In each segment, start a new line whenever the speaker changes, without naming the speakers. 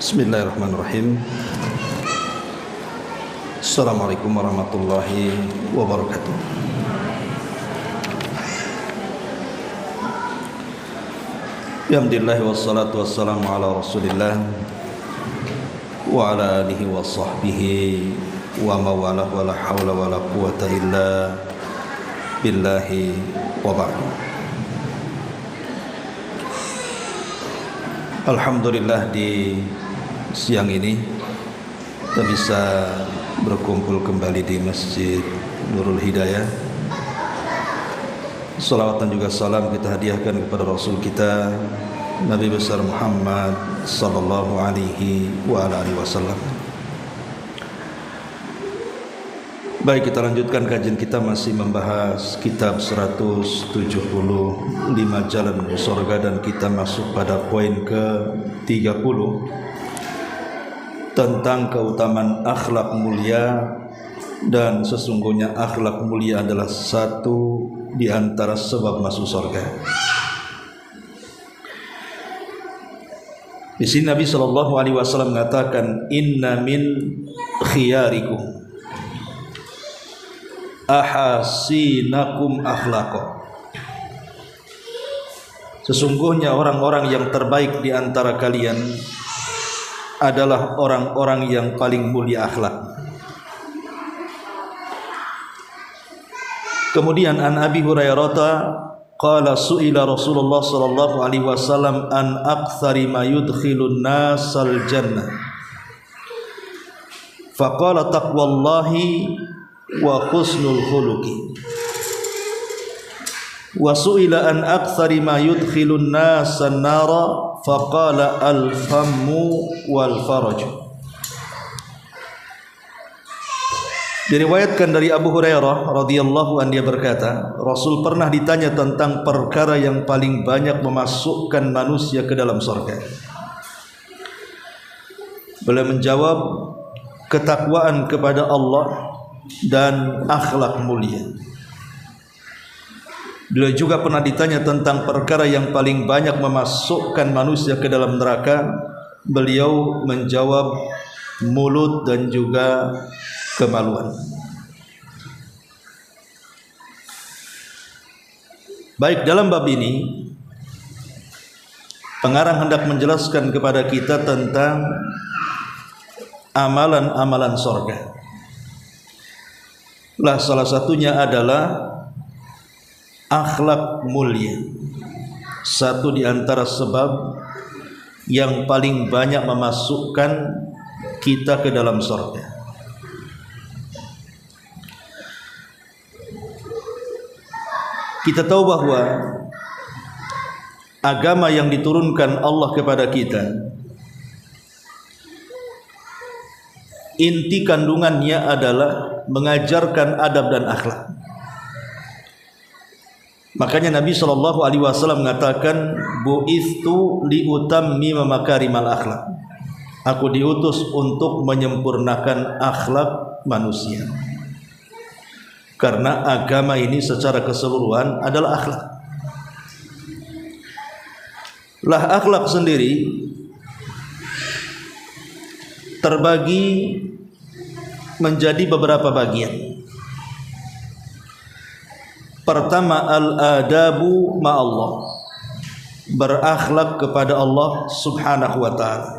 Bismillahirrahmanirrahim. Assalamualaikum warahmatullahi wabarakatuh. Alhamdulillah wassalatu wassalamu ala Rasulillah wa ala alihi wa sahbihi wa mawalah wa la hawla wa la quwata illa billahi wa ba'du. Alhamdulillah di siang ini kita bisa berkumpul kembali di Masjid Nurul Hidayah. Salawat dan juga salam kita hadiahkan kepada Rasul kita Nabi besar Muhammad sallallahu alaihi wa alihi wasallam. Baik, kita lanjutkan kajian kita, masih membahas kitab 175 Jalan Menuju Surga, dan kita masuk pada poin ke-30 tentang keutamaan akhlak mulia. Dan sesungguhnya akhlak mulia adalah satu di antara sebab masuk surga. Di sini Nabi sallallahu alaihi wasallam mengatakan, inna min khiyarikum ahasinakum akhlaqo. Sesungguhnya orang-orang yang terbaik di antara kalian adalah orang-orang yang paling mulia akhlak. Kemudian an Abi Hurairah qala su'ila Rasulullah sallallahu alaihi wasallam an aktsari ma yudkhilun nasal jannah faqala taqwallahi wa husnul khuluqi wa su'ila an aktsari ma yudkhilun nasan nara faqala al fammu wal faraj. Diriwayatkan dari Abu Hurairah radhiyallahu anhu, dia berkata, Rasul pernah ditanya tentang perkara yang paling banyak memasukkan manusia ke dalam surga. Beliau menjawab, ketakwaan kepada Allah dan akhlak mulia. Beliau juga pernah ditanya tentang perkara yang paling banyak memasukkan manusia ke dalam neraka. Beliau menjawab, mulut dan juga kemaluan. Baik, dalam bab ini pengarang hendak menjelaskan kepada kita tentang amalan-amalan surga. Lah salah satunya adalah akhlak mulia. Satu di antara sebab yang paling banyak memasukkan kita ke dalam surga. Kita tahu bahwa agama yang diturunkan Allah kepada kita, inti kandungannya adalah mengajarkan adab dan akhlak. Makanya Nabi sallallahu alaihi wasallam mengatakan, bu'itsu liutammima makarimal akhlak. Aku diutus untuk menyempurnakan akhlak manusia. Karena agama ini secara keseluruhan adalah akhlak. Lah akhlak sendiri terbagi menjadi beberapa bagian. Pertama, al-adabu ma'allah, berakhlak kepada Allah subhanahu wa ta'ala.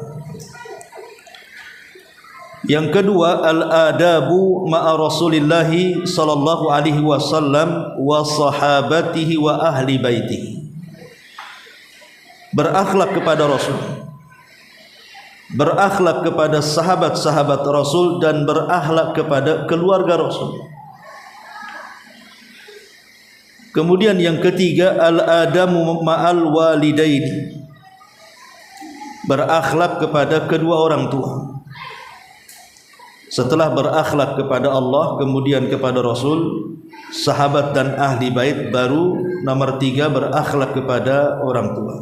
Yang kedua, al-adabu ma'a Rasulillahi sallallahu alaihi wasallam wa sahabatihi wa ahli baitihi, berakhlak kepada Rasul, berakhlak kepada sahabat-sahabat Rasul, dan berakhlak kepada keluarga Rasul. Kemudian yang ketiga, al-adamu ma'al walidaini, berakhlak kepada kedua orang tua. Setelah berakhlak kepada Allah, kemudian kepada Rasul, sahabat dan ahli bait, baru nomor 3 berakhlak kepada orang tua.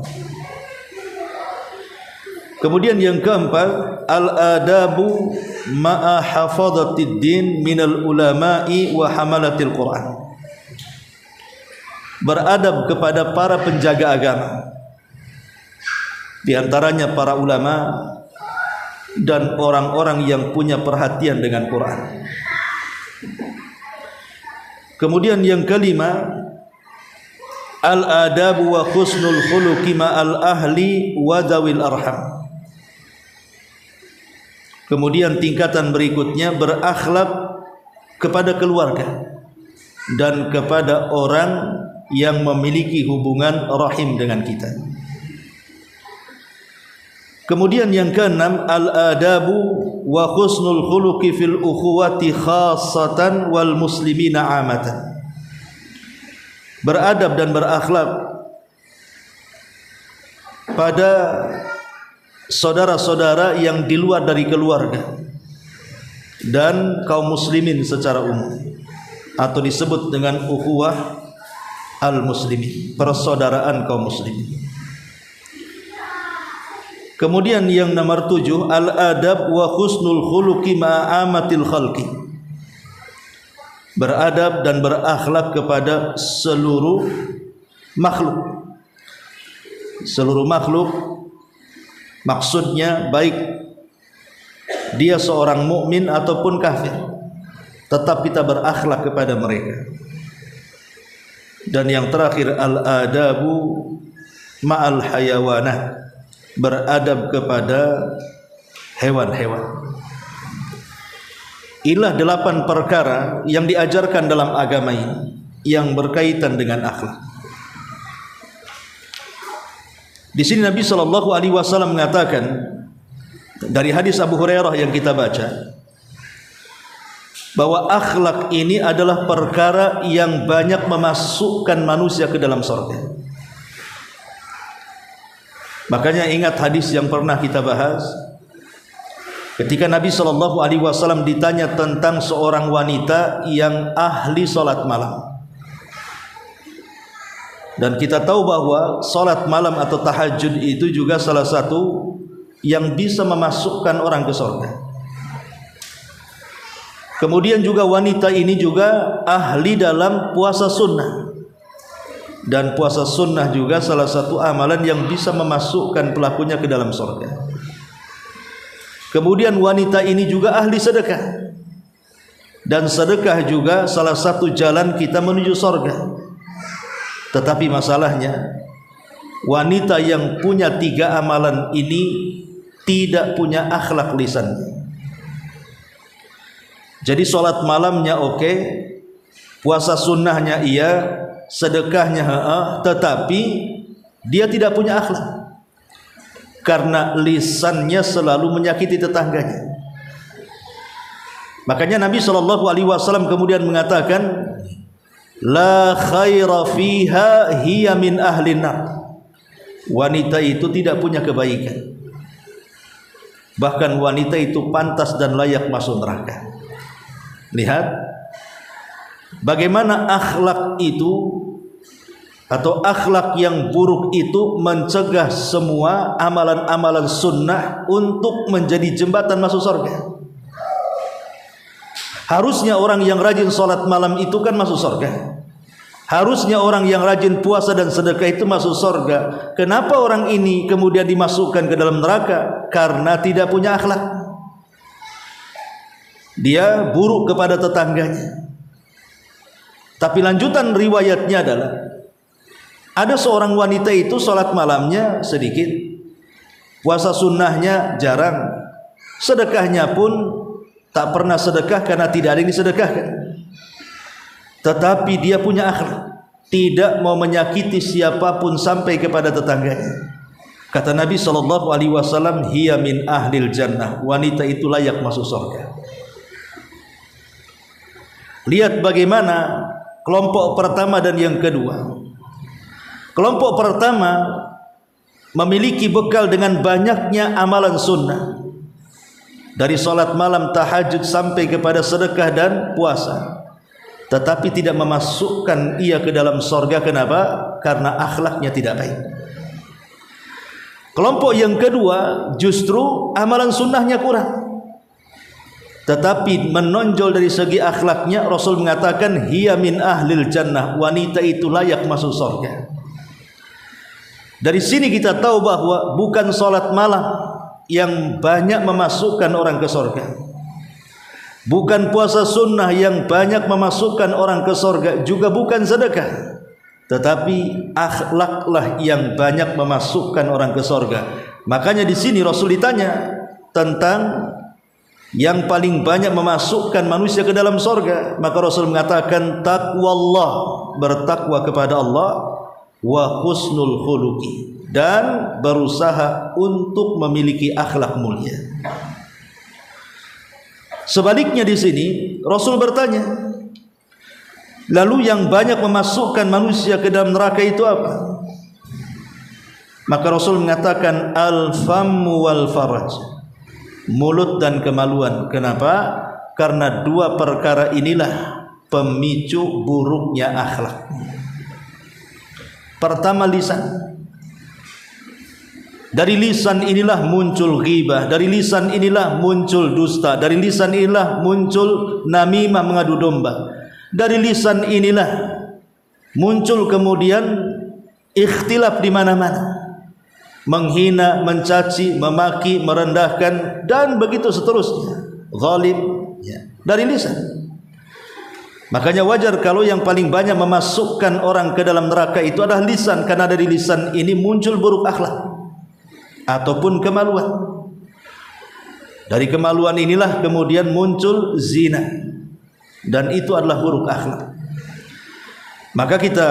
Kemudian yang keempat, al-adabu ma'a hafadhatid din minal ulama'i wa hamalatil Quran, beradab kepada para penjaga agama, di antaranya para ulama dan orang-orang yang punya perhatian dengan Quran. Kemudian yang kelima, al-adabu wa husnul khuluqi ma'al ahli wa dzawil arham. Kemudian tingkatan berikutnya, berakhlak kepada keluarga dan kepada orang yang memiliki hubungan rahim dengan kita. Kemudian yang keenam, al-adabu wa husnul khuluqi fil ukhuwati khassatan wal muslimina amatan. Beradab dan berakhlak pada saudara-saudara yang di luar dari keluarga dan kaum muslimin secara umum, atau disebut dengan ukhuwah al-muslimin, persaudaraan kaum muslimin. Kemudian yang nomor 7, al-adab wa husnul khuluqi ma'amatil khalqi. Beradab dan berakhlak kepada seluruh makhluk. Seluruh makhluk maksudnya baik dia seorang mukmin ataupun kafir, tetap kita berakhlak kepada mereka. Dan yang terakhir, al-adabu ma'al hayawanah, beradab kepada hewan-hewan. Inilah 8 perkara yang diajarkan dalam agama ini yang berkaitan dengan akhlak. Di sini Nabi SAW mengatakan dari hadis Abu Hurairah yang kita baca, bahwa akhlak ini adalah perkara yang banyak memasukkan manusia ke dalam surga. Makanya ingat hadis yang pernah kita bahas, ketika Nabi SAW ditanya tentang seorang wanita yang ahli salat malam. Dan kita tahu bahwa salat malam atau tahajud itu juga salah satu yang bisa memasukkan orang ke surga. Kemudian juga wanita ini juga ahli dalam puasa sunnah. Dan puasa sunnah juga salah satu amalan yang bisa memasukkan pelakunya ke dalam surga. Kemudian wanita ini juga ahli sedekah. Dan sedekah juga salah satu jalan kita menuju surga. Tetapi masalahnya, wanita yang punya 3 amalan ini tidak punya akhlak lisannya. Jadi sholat malamnya oke, puasa sunnahnya iya, sedekahnya tetapi dia tidak punya akhlak karena lisannya selalu menyakiti tetangganya. Makanya Nabi SAW kemudian mengatakan, la khaira fiha hiya min ahlin nar. Wanita itu tidak punya kebaikan, bahkan wanita itu pantas dan layak masuk neraka. Lihat bagaimana akhlak itu atau akhlak yang buruk itu mencegah semua amalan-amalan sunnah untuk menjadi jembatan masuk surga. Harusnya orang yang rajin sholat malam itu kan masuk surga. Harusnya orang yang rajin puasa dan sedekah itu masuk surga. Kenapa orang ini kemudian dimasukkan ke dalam neraka? Karena tidak punya akhlak. Dia buruk kepada tetangganya. Tapi lanjutan riwayatnya adalah ada seorang wanita itu sholat malamnya sedikit, puasa sunnahnya jarang, sedekahnya pun tak pernah sedekah karena tidak ada yang disedekahkan. Tetapi dia punya akhlak, tidak mau menyakiti siapapun sampai kepada tetangganya. Kata Nabi SAW, hiya min ahlil jannah, wanita itu layak masuk surga. Lihat bagaimana kelompok pertama dan yang kedua. Kelompok pertama memiliki bekal dengan banyaknya amalan sunnah, dari sholat malam, tahajud sampai kepada sedekah dan puasa, tetapi tidak memasukkan ia ke dalam surga. Kenapa? Karena akhlaknya tidak baik. Kelompok yang kedua justru amalan sunnahnya kurang, tetapi menonjol dari segi akhlaknya. Rasul mengatakan hiya min ahlil jannah, wanita itu layak masuk surga. Dari sini kita tahu bahwa bukan sholat malam yang banyak memasukkan orang ke surga. Bukan puasa sunnah yang banyak memasukkan orang ke surga, juga bukan sedekah. Tetapi akhlaklah yang banyak memasukkan orang ke surga. Makanya di sini Rasul ditanya tentang yang paling banyak memasukkan manusia ke dalam surga, maka Rasul mengatakan taqwallah, bertakwa kepada Allah, wa husnul khuluqi, dan berusaha untuk memiliki akhlak mulia. Sebaliknya di sini Rasul bertanya, lalu yang banyak memasukkan manusia ke dalam neraka itu apa? Maka Rasul mengatakan al-fammu wal faraj, mulut dan kemaluan. Kenapa? Karena dua perkara inilah pemicu buruknya akhlak. Pertama, lisan. Dari lisan inilah muncul ghibah, dari lisan inilah muncul dusta, dari lisan inilah muncul namimah, mengadu domba. Dari lisan inilah muncul kemudian ikhtilaf di mana-mana, menghina, mencaci, memaki, merendahkan, dan begitu seterusnya, zalim, dari lisan. Makanya wajar kalau yang paling banyak memasukkan orang ke dalam neraka itu adalah lisan, karena dari lisan ini muncul buruk akhlak ataupun kemaluan. Dari kemaluan inilah kemudian muncul zina, dan itu adalah buruk akhlak. Maka kita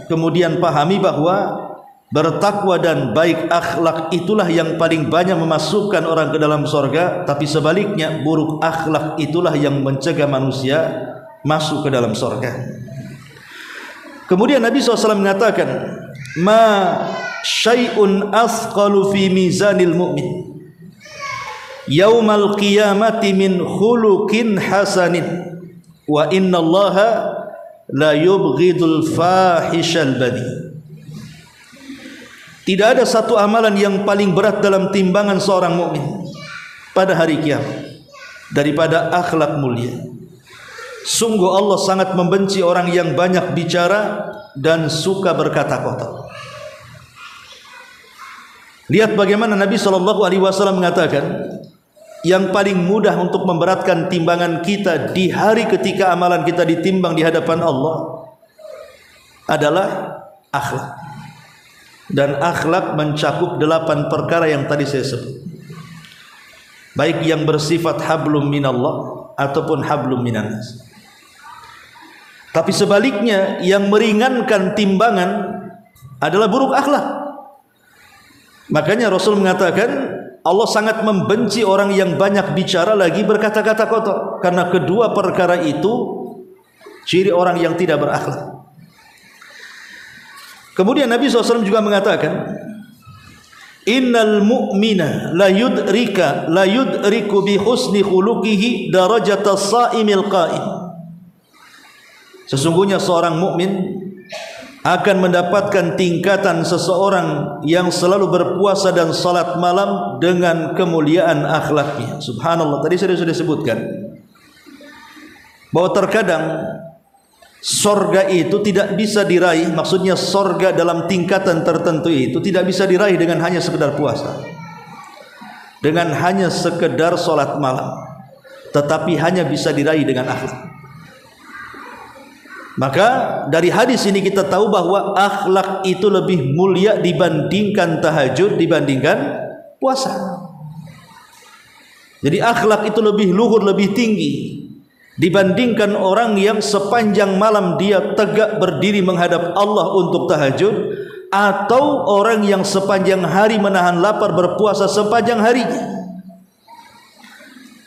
kemudian pahami bahwa bertakwa dan baik akhlak itulah yang paling banyak memasukkan orang ke dalam surga. Tapi sebaliknya, buruk akhlak itulah yang mencegah manusia masuk ke dalam surga. Kemudian Nabi SAW mengatakan, ma syai'un asqalu fi mizanil mu'min yaumal qiyamati min khuluqin hasanin wa innallaha la yubghidul fahishal badi. Tidak ada satu amalan yang paling berat dalam timbangan seorang mukmin pada hari kiamat daripada akhlak mulia. Sungguh Allah sangat membenci orang yang banyak bicara dan suka berkata kotor. Lihat bagaimana Nabi SAW mengatakan, yang paling mudah untuk memberatkan timbangan kita di hari ketika amalan kita ditimbang di hadapan Allah adalah akhlak. Dan akhlak mencakup 8 perkara yang tadi saya sebut, baik yang bersifat hablum minallah ataupun hablum minannas. Tapi sebaliknya, yang meringankan timbangan adalah buruk akhlak. Makanya Rasul mengatakan Allah sangat membenci orang yang banyak bicara lagi berkata-kata kotor, karena kedua perkara itu ciri orang yang tidak berakhlak. Kemudian Nabi SAW juga mengatakan, innal mu'mina la yudriku bi husni khuluqihi darajatas sa'imil qa'im. Sesungguhnya seorang mukmin akan mendapatkan tingkatan seseorang yang selalu berpuasa dan salat malam dengan kemuliaan akhlaknya. Subhanallah, tadi saya sudah sebutkan bahwa terkadang sorga itu tidak bisa diraih, maksudnya sorga dalam tingkatan tertentu itu tidak bisa diraih dengan hanya sekedar puasa, dengan hanya sekedar salat malam, tetapi hanya bisa diraih dengan akhlak. Maka dari hadis ini kita tahu bahwa akhlak itu lebih mulia dibandingkan tahajud, dibandingkan puasa. Jadi akhlak itu lebih luhur, lebih tinggi dibandingkan orang yang sepanjang malam dia tegak berdiri menghadap Allah untuk tahajud, atau orang yang sepanjang hari menahan lapar berpuasa sepanjang harinya.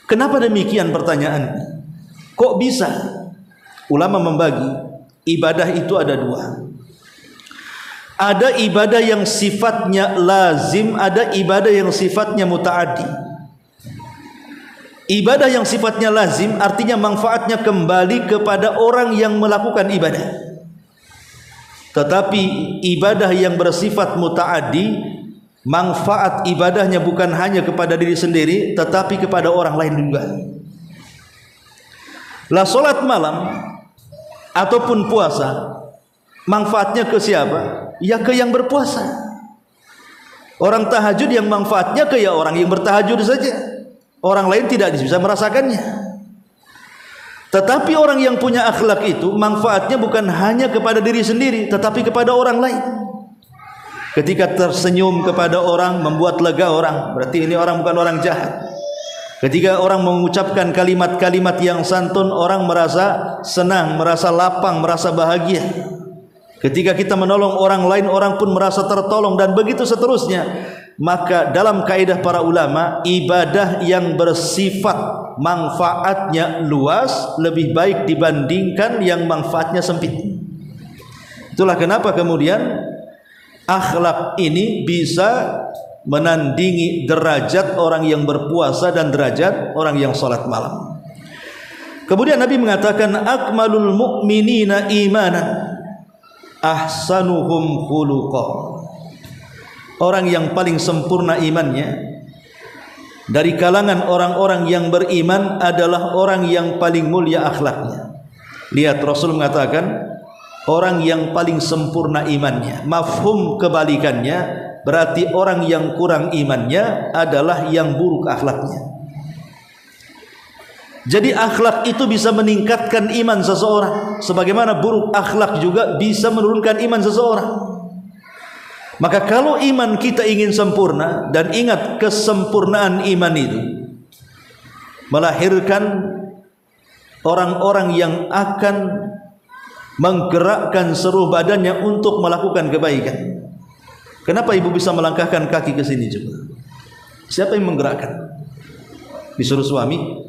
Kenapa demikian pertanyaannya? Kok bisa? Ulama membagi ibadah itu ada 2. Ada ibadah yang sifatnya lazim, ada ibadah yang sifatnya muta'addi. Ibadah yang sifatnya lazim artinya manfaatnya kembali kepada orang yang melakukan ibadah. Tetapi ibadah yang bersifat muta'addi, manfaat ibadahnya bukan hanya kepada diri sendiri tetapi kepada orang lain juga. Lah salat malam ataupun puasa, manfaatnya ke siapa? Ya ke yang berpuasa. Orang tahajud yang manfaatnya kayak orang yang bertahajud saja. Orang lain tidak bisa merasakannya. Tetapi orang yang punya akhlak itu manfaatnya bukan hanya kepada diri sendiri, tetapi kepada orang lain. Ketika tersenyum kepada orang, membuat lega orang, berarti ini orang bukan orang jahat. Ketika orang mengucapkan kalimat-kalimat yang santun, orang merasa senang, merasa lapang, merasa bahagia. Ketika kita menolong orang lain, orang pun merasa tertolong, dan begitu seterusnya. Maka dalam kaidah para ulama, ibadah yang bersifat manfaatnya luas lebih baik dibandingkan yang manfaatnya sempit. Itulah kenapa kemudian akhlak ini bisa menandingi derajat orang yang berpuasa dan derajat orang yang salat malam. Kemudian Nabi mengatakan, akmalul mu'minina imanan ahsanuhum khuluqan. Orang yang paling sempurna imannya dari kalangan orang-orang yang beriman adalah orang yang paling mulia akhlaknya. Lihat, Rasul mengatakan orang yang paling sempurna imannya. Mafhum kebalikannya berarti orang yang kurang imannya adalah yang buruk akhlaknya. Jadi akhlak itu bisa meningkatkan iman seseorang, sebagaimana buruk akhlak juga bisa menurunkan iman seseorang. Maka kalau iman kita ingin sempurna, dan ingat kesempurnaan iman itu melahirkan orang-orang yang akan menggerakkan seluruh badannya untuk melakukan kebaikan. Kenapa ibu bisa melangkahkan kaki ke sini coba? Siapa yang menggerakkan? Disuruh suami?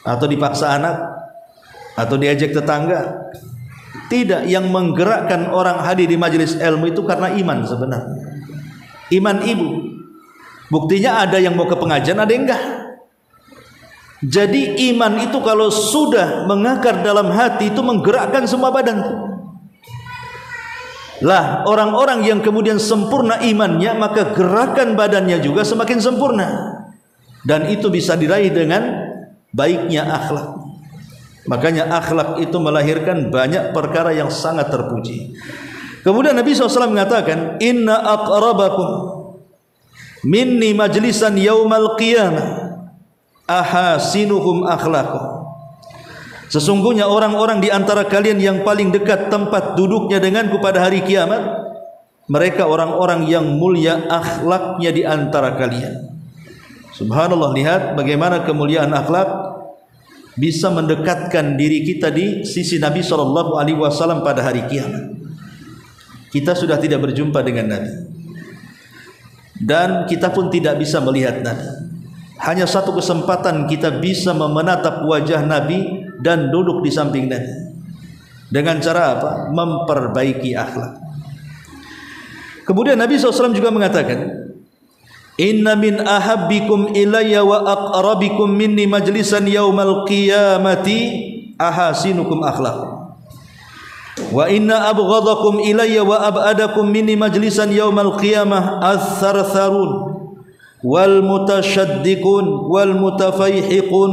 Atau dipaksa anak? Atau diajak tetangga? Tidak, yang menggerakkan orang hadir di majelis ilmu itu karena iman sebenarnya. Iman ibu. Buktinya ada yang mau ke pengajian, ada yang enggak. Jadi iman itu kalau sudah mengakar dalam hati itu menggerakkan semua badan. Lah, orang-orang yang kemudian sempurna imannya, maka gerakan badannya juga semakin sempurna. Dan itu bisa diraih dengan baiknya akhlak. Makanya akhlak itu melahirkan banyak perkara yang sangat terpuji. Kemudian Nabi SAW mengatakan, inna aqrabakum minni majlisan yaumal qiyamah ahasinuhum akhlaqah. Sesungguhnya orang-orang di antara kalian yang paling dekat tempat duduknya denganku pada hari kiamat, mereka orang-orang yang mulia akhlaknya di antara kalian. Subhanallah, lihat bagaimana kemuliaan akhlak bisa mendekatkan diri kita di sisi Nabi SAW pada hari kiamat. Kita sudah tidak berjumpa dengan Nabi, dan kita pun tidak bisa melihat Nabi. Hanya satu kesempatan kita bisa menatap wajah Nabi dan duduk di samping Nabi. Dengan cara apa? Memperbaiki akhlak. Kemudian Nabi SAW juga mengatakan, inna min ahabbikum ilayya wa aqrabikum minni majlisan yaumal qiyamati ahasinukum akhlaq. Wa inna abghadakum ilayya wa ab'adakum minni majlisan yaumal qiyamah ath-thartharun wal mutasyaddiqun wal mutafayhiqun.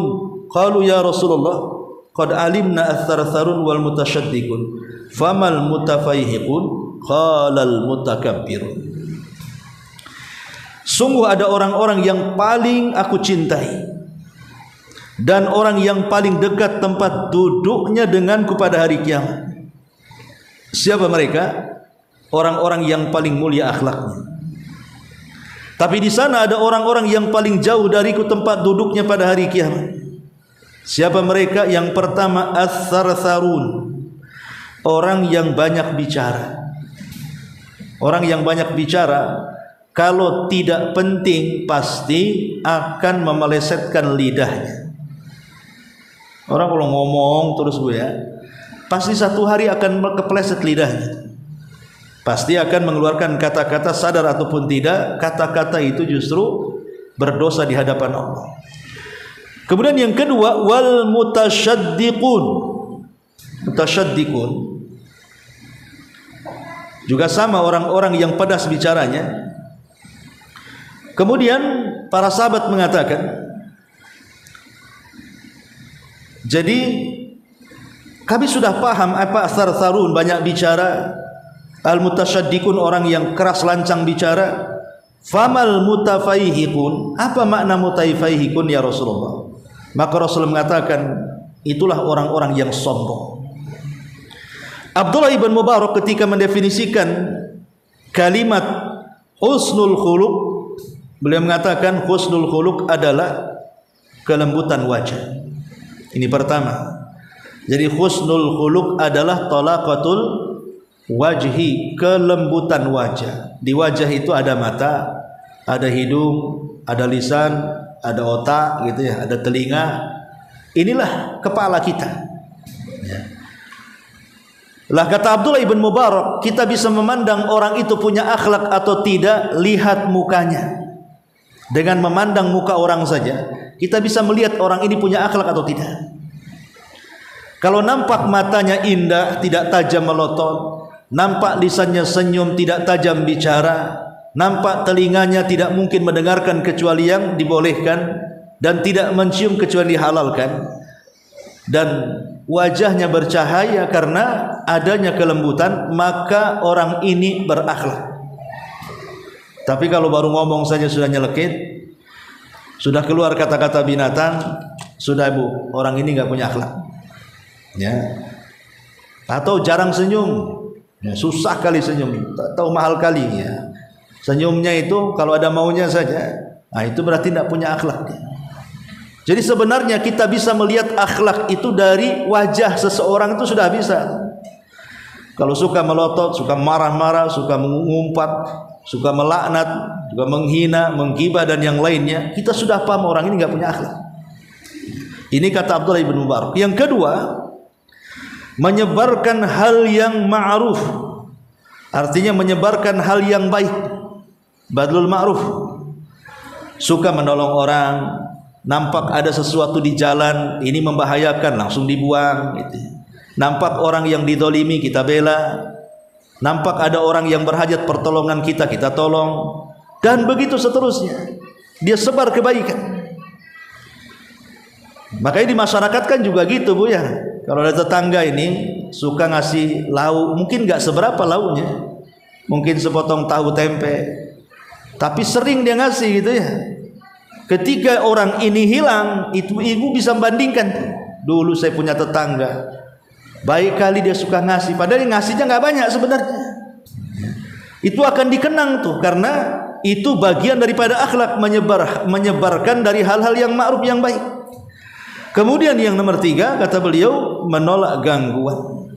Qalu ya Rasulullah, qad alimna ath-thartharun wal mutasyaddiqun, famal mutafayhiqun? Qala al mutakabbirun. Sungguh ada orang-orang yang paling aku cintai dan orang yang paling dekat tempat duduknya denganku pada hari kiamat. Siapa mereka? Orang-orang yang paling mulia akhlaknya. Tapi di sana ada orang-orang yang paling jauh dariku tempat duduknya pada hari kiamat. Siapa mereka? Yang pertama, ats-tsartsarun, orang yang banyak bicara. Orang yang banyak bicara, kalau tidak penting pasti akan memelesetkan lidahnya. Orang kalau ngomong terus ya, pasti satu hari akan kepleset lidahnya. Pasti akan mengeluarkan kata-kata, sadar ataupun tidak, kata-kata itu justru berdosa di hadapan Allah. Kemudian yang kedua, wal mutasyaddiqun. Mutasyaddiqun juga sama, orang-orang yang pedas bicaranya. Kemudian para sahabat mengatakan, jadi kami sudah paham apa ats-tsartsarun, banyak bicara, al-mutasyaddiqun orang yang keras lancang bicara, Famal mutafaihikun, apa makna mutafaihikun ya Rasulullah? Maka Rasul mengatakan, itulah orang-orang yang sombong. Abdullah ibn Mubarak ketika mendefinisikan kalimat husnul khuluq, beliau mengatakan husnul khuluq adalah kelembutan wajah. Ini pertama. Jadi husnul khuluq adalah talaqatul wajhi, kelembutan wajah. Di wajah itu ada mata, ada hidung, ada lisan, ada otak gitu ya, ada telinga. Inilah kepala kita. Ya. Lah kata Abdullah ibn Mubarak, kita bisa memandang orang itu punya akhlak atau tidak, lihat mukanya. Dengan memandang muka orang saja, kita bisa melihat orang ini punya akhlak atau tidak. Kalau nampak matanya indah, tidak tajam melotot, nampak lisannya senyum, tidak tajam bicara, nampak telinganya tidak mungkin mendengarkan kecuali yang dibolehkan, dan tidak mencium kecuali dihalalkan, dan wajahnya bercahaya karena adanya kelembutan, maka orang ini berakhlak. Tapi kalau baru ngomong saja sudah nyelekit, sudah keluar kata-kata binatang, sudah bu, orang ini nggak punya akhlak. Ya. Atau jarang senyum, ya, susah kali senyum, tahu mahal kali ya. Senyumnya itu kalau ada maunya saja, nah itu berarti tidak punya akhlak. Jadi sebenarnya kita bisa melihat akhlak itu dari wajah seseorang itu sudah bisa. Kalau suka melotot, suka marah-marah, suka mengumpat, suka melaknat, suka menghina, menggibah dan yang lainnya, kita sudah paham orang ini nggak punya akhlak. Ini kata Abdullah ibn Mubarak. Yang kedua, menyebarkan hal yang ma'ruf, artinya menyebarkan hal yang baik, badlul ma'ruf. Suka menolong orang, nampak ada sesuatu di jalan ini membahayakan, langsung dibuang gitu. Nampak orang yang didolimi, kita bela. Nampak ada orang yang berhajat pertolongan kita, kita tolong. Dan begitu seterusnya. Dia sebar kebaikan. Makanya di masyarakat kan juga gitu bu ya. Kalau ada tetangga ini suka ngasih lauk, mungkin gak seberapa lauknya, mungkin sepotong tahu tempe, tapi sering dia ngasih gitu ya. Ketika orang ini hilang, itu ibu bisa membandingkan. Dulu saya punya tetangga, baik kali dia suka ngasih, padahal ngasihnya nggak banyak sebenarnya. Itu akan dikenang tuh, karena itu bagian daripada akhlak, menyebarkan dari hal-hal yang ma'ruf, yang baik. Kemudian yang nomor 3 kata beliau, menolak gangguan.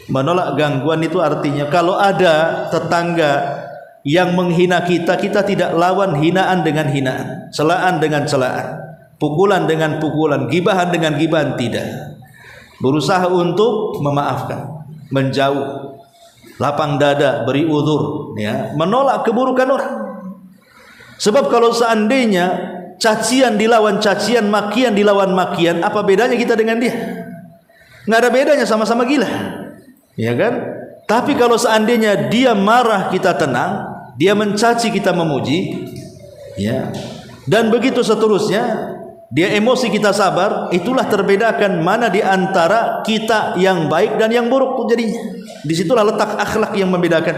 Menolak gangguan itu artinya kalau ada tetangga yang menghina kita, kita tidak lawan hinaan dengan hinaan, celaan dengan celaan, pukulan dengan pukulan, gibahan dengan gibahan, tidak. Berusaha untuk memaafkan, menjauh, lapang dada, beri udzur, ya, menolak keburukan orang. Sebab kalau seandainya cacian dilawan cacian, makian dilawan makian, apa bedanya kita dengan dia? Nggak ada bedanya, sama-sama gila, ya kan? Tapi kalau seandainya dia marah kita tenang, dia mencaci kita memuji, ya, dan begitu seterusnya, dia emosi kita sabar, itulah terbedakan mana di antara kita yang baik dan yang buruk jadinya. Disitulah letak akhlak yang membedakan.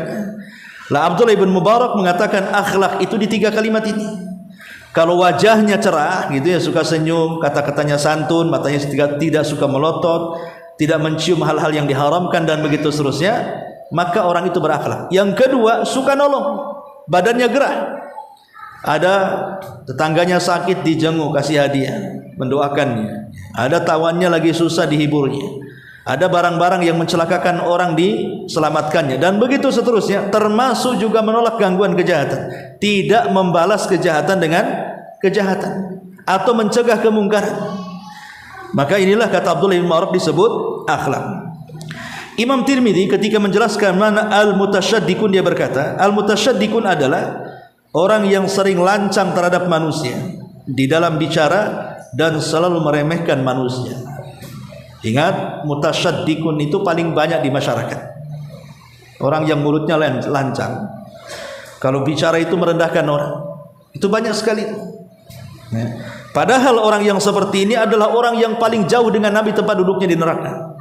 Lah Abdullah ibn Mubarak mengatakan akhlak itu di 3 kalimat ini. Kalau wajahnya cerah gitu ya, suka senyum, kata-katanya santun, matanya tidak suka melotot, tidak mencium hal-hal yang diharamkan dan begitu seterusnya, maka orang itu berakhlak. Yang kedua, suka nolong, badannya gerah. Ada tetangganya sakit, dijenguk, kasih hadiah, mendoakannya. Ada tawannya lagi susah, dihiburnya. Ada barang-barang yang mencelakakan orang, diselamatkannya, dan begitu seterusnya. Termasuk juga menolak gangguan kejahatan, tidak membalas kejahatan dengan kejahatan atau mencegah kemungkaran. Maka inilah kata Abdullah bin Mubarak disebut akhlak. Imam Tirmidzi ketika menjelaskan mana al-mutasyaddiqun, dia berkata, al-mutasyaddiqun adalah orang yang sering lancang terhadap manusia di dalam bicara dan selalu meremehkan manusia. Ingat, mutasyaddiqun itu paling banyak di masyarakat. Orang yang mulutnya lancang, kalau bicara itu merendahkan orang, itu banyak sekali. Padahal orang yang seperti ini adalah orang yang paling jauh dengan Nabi tempat duduknya di neraka.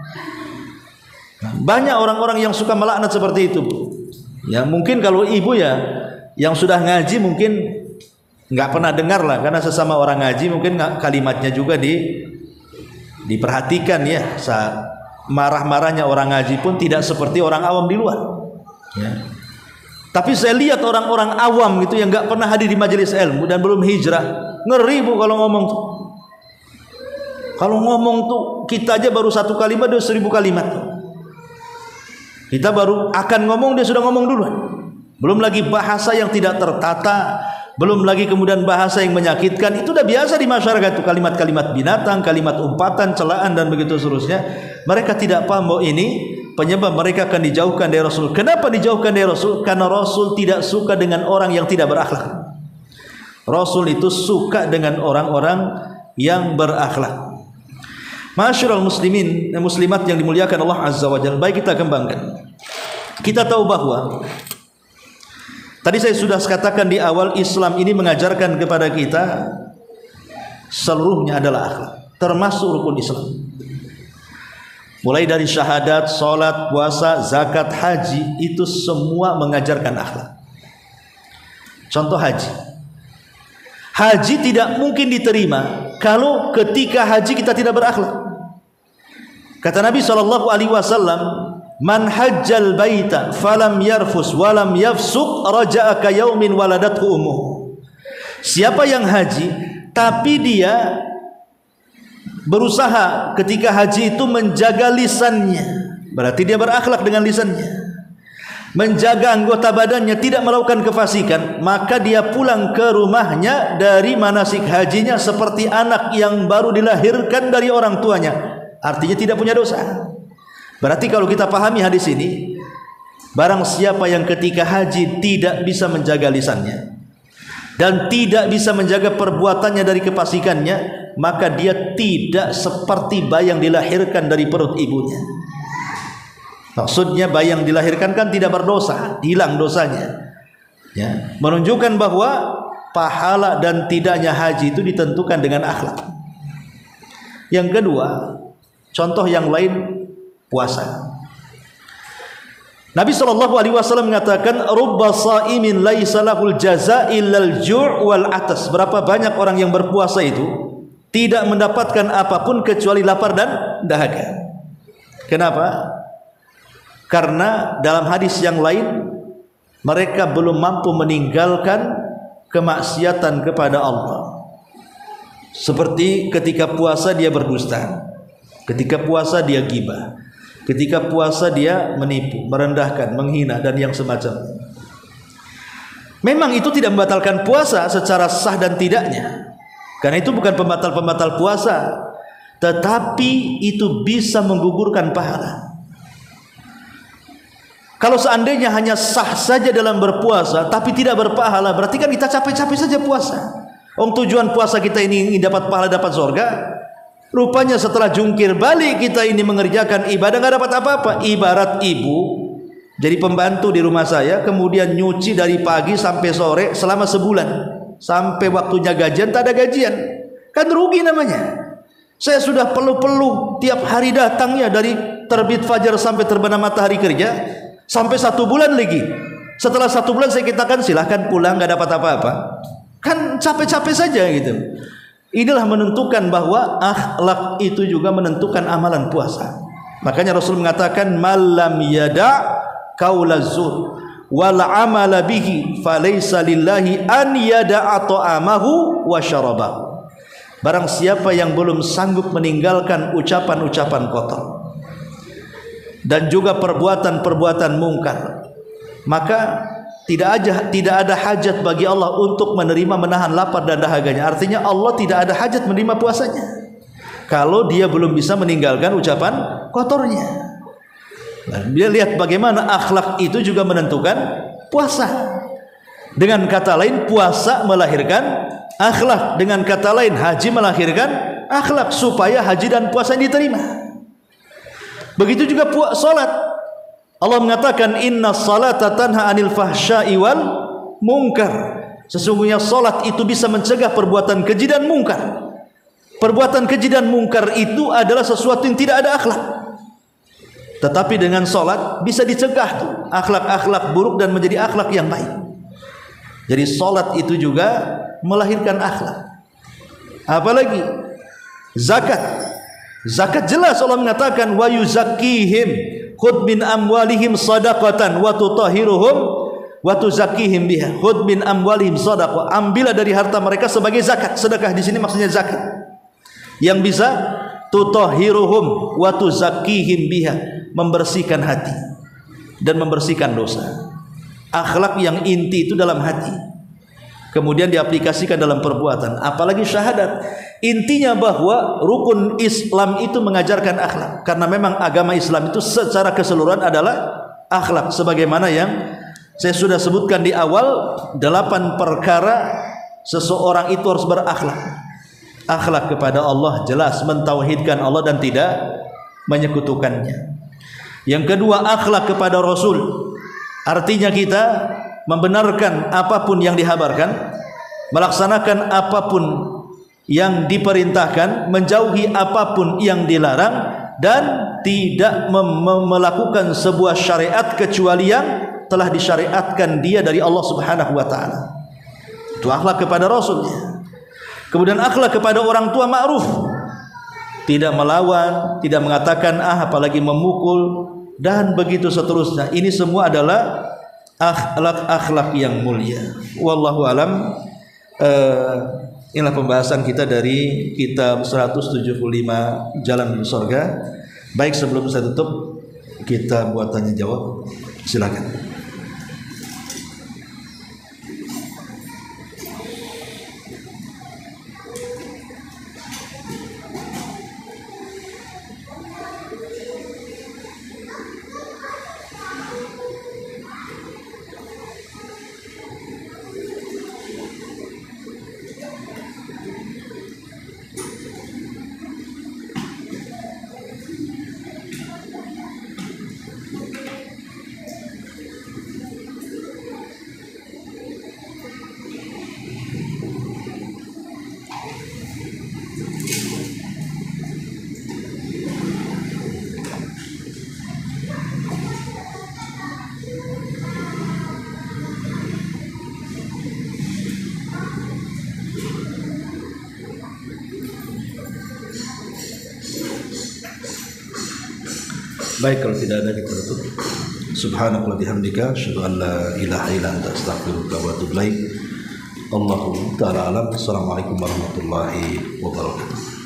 Banyak orang-orang yang suka melaknat seperti itu. Ya mungkin kalau ibu ya Yang sudah ngaji mungkin nggak pernah dengar lah, karena sesama orang ngaji mungkin kalimatnya juga diperhatikan ya. Saat marah-marahnya orang ngaji pun tidak seperti orang awam di luar. Ya. Tapi saya lihat orang-orang awam gitu yang nggak pernah hadir di majelis ilmu dan belum hijrah, ngeri bu kalau ngomong tuh. Kalau ngomong tuh kita aja baru satu kalimat dia 1000 kalimat. Kita baru akan ngomong dia sudah ngomong duluan. Belum lagi bahasa yang tidak tertata, belum lagi kemudian bahasa yang menyakitkan. Itu udah biasa di masyarakat tuh, kalimat-kalimat binatang, kalimat umpatan, celaan dan begitu seterusnya. Mereka tidak paham bahwa ini penyebab mereka akan dijauhkan dari Rasul. Kenapa dijauhkan dari Rasul? Karena Rasul tidak suka dengan orang yang tidak berakhlak. Rasul itu suka dengan orang-orang yang berakhlak. Masyarul muslimin dan muslimat yang dimuliakan Allah Azza wa Jalla, baik kita kembangkan. Kita tahu bahwa tadi saya sudah katakan di awal, Islam ini mengajarkan kepada kita seluruhnya adalah akhlak, termasuk rukun Islam. Mulai dari syahadat, salat, puasa, zakat, haji, itu semua mengajarkan akhlak. Contoh haji. Haji tidak mungkin diterima kalau ketika haji kita tidak berakhlak. Kata Nabi SAW, man hajjal baita falam yarfus walam yafsuq raja'a ka yaumin waladathu ummuh. Siapa yang haji tapi dia berusaha ketika haji itu menjaga lisannya, berarti dia berakhlak dengan lisannya, menjaga anggota badannya, tidak melakukan kefasikan, maka dia pulang ke rumahnya dari manasik hajinya seperti anak yang baru dilahirkan dari orang tuanya, artinya tidak punya dosa. Berarti kalau kita pahami hadis ini, barang siapa yang ketika haji tidak bisa menjaga lisannya dan tidak bisa menjaga perbuatannya dari kefasikannya, maka dia tidak seperti bayi yang dilahirkan dari perut ibunya. Maksudnya bayi yang dilahirkan kan tidak berdosa, hilang dosanya. Ya, menunjukkan bahwa pahala dan tidaknya haji itu ditentukan dengan akhlak. Yang kedua, contoh yang lain, puasa. Nabi SAW mengatakan, rubba sa'imin laisa lahul jaza illal ju' wal atas. Berapa banyak orang yang berpuasa itu tidak mendapatkan apapun kecuali lapar dan dahaga. Kenapa? Karena dalam hadis yang lain, mereka belum mampu meninggalkan kemaksiatan kepada Allah. Seperti ketika puasa dia berdusta, ketika puasa dia ghibah, ketika puasa dia menipu, merendahkan, menghina dan yang semacam. Memang itu tidak membatalkan puasa secara sah dan tidaknya, karena itu bukan pembatal-pembatal puasa, tetapi itu bisa menggugurkan pahala. Kalau seandainya hanya sah saja dalam berpuasa tapi tidak berpahala, berarti kan kita capek-capek saja puasa. Tujuan puasa kita ini ingin dapat pahala, dapat surga. Rupanya setelah jungkir balik kita ini mengerjakan ibadah nggak dapat apa-apa. Ibarat ibu jadi pembantu di rumah saya, kemudian nyuci dari pagi sampai sore selama sebulan, sampai waktunya gajian tak ada gajian, kan rugi namanya. Saya sudah peluh-peluh tiap hari datangnya dari terbit fajar sampai terbenam matahari kerja, sampai 1 bulan lagi. Setelah 1 bulan saya katakan silahkan pulang, nggak dapat apa-apa. Kan capek-capek saja gitu. Inilah menentukan bahwa akhlak itu juga menentukan amalan puasa. Makanya Rasul mengatakan, malam yada qaulazur wal amala bihi falaysa lillahi an yada'a ta'amahu wa syarabahu. Barang siapa yang belum sanggup meninggalkan ucapan-ucapan kotor dan juga perbuatan-perbuatan mungkar, maka tidak ada hajat bagi Allah untuk menerima menahan lapar dan dahaganya. Artinya Allah tidak ada hajat menerima puasanya kalau dia belum bisa meninggalkan ucapan kotornya. Nah, dia lihat bagaimana akhlak itu juga menentukan puasa. Dengan kata lain, puasa melahirkan akhlak. Dengan kata lain, haji melahirkan akhlak, supaya haji dan puasa diterima. Begitu juga salat. Allah mengatakan, inna salata tanha anil fahsya'i wal munkar. Sesungguhnya salat itu bisa mencegah perbuatan keji dan mungkar. Perbuatan keji dan mungkar itu adalah sesuatu yang tidak ada akhlak. Tetapi dengan salat bisa dicegah tuh akhlak-akhlak buruk dan menjadi akhlak yang baik. Jadi salat itu juga melahirkan akhlak. Apalagi zakat. Zakat jelas Allah mengatakan wa yuzakkihim khudh min amwalihim shadaqatan wa tutahhiruhum wa tuzakkihim biha. Khudh min amwalihim shadaqah. Ambillah dari harta mereka sebagai zakat. Sedekah di sini maksudnya zakat. Yang bisa tutahhiruhum wa tuzakkihim biha, membersihkan hati dan membersihkan dosa. Akhlak yang inti itu dalam hati, kemudian diaplikasikan dalam perbuatan, apalagi syahadat. Intinya bahwa rukun Islam itu mengajarkan akhlak, karena memang agama Islam itu secara keseluruhan adalah akhlak, sebagaimana yang saya sudah sebutkan di awal, 8 perkara seseorang itu harus berakhlak. Akhlak kepada Allah, jelas mentauhidkan Allah dan tidak menyekutukannya. Yang kedua, akhlak kepada Rasul. Artinya kita membenarkan apapun yang dihabarkan, melaksanakan apapun yang diperintahkan, menjauhi apapun yang dilarang, dan tidak melakukan sebuah syariat kecuali yang telah disyariatkan dia dari Allah Subhanahu wa taala. Itu akhlak kepada Rasulnya. Kemudian akhlak kepada orang tua, ma'ruf, tidak melawan, tidak mengatakan apalagi memukul, dan begitu seterusnya. Ini semua adalah akhlak yang mulia. Wallahu alam. Inilah pembahasan kita dari kitab 175 Jalan Menuju Surga. Baik, sebelum saya tutup, kita buat tanya jawab. Silakan. Baik, kalau tidak ada kita tutup. Subhanallah bihamdika asyhadu an la ilaha illa anta astaghfiruka wa atubu ilaik. Allahu ta'ala alam. Assalamualaikum warahmatullahi wabarakatuh.